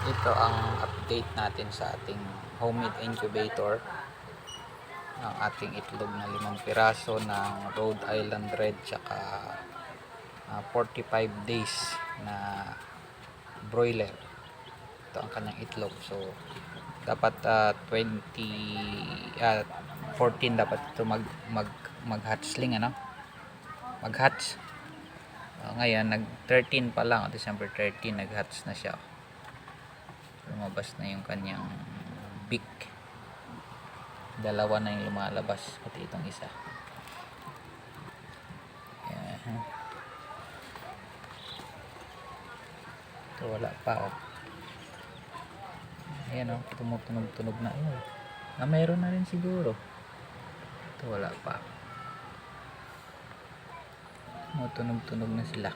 Ito ang update natin sa ating homemade incubator ng ating itlog na 5 piraso ng Rhode Island Red tsaka 45 days na broiler. Ito ang kanyang itlog. So dapat 14 dapat ito mag hatchling, ano? Mag-hatch. Ngayon nag 13 pa lang, December 13 nag-hatch na siya. Lumabas na yung kanyang beak. Dalawa na yung lumalabas, pati itong isa. Ayan. Ito wala pa, oh. Ayan, oh, tumutunog-tunog na yun. Mayroon na rin siguro. Ito wala pa. Tumutunog-tunog na sila.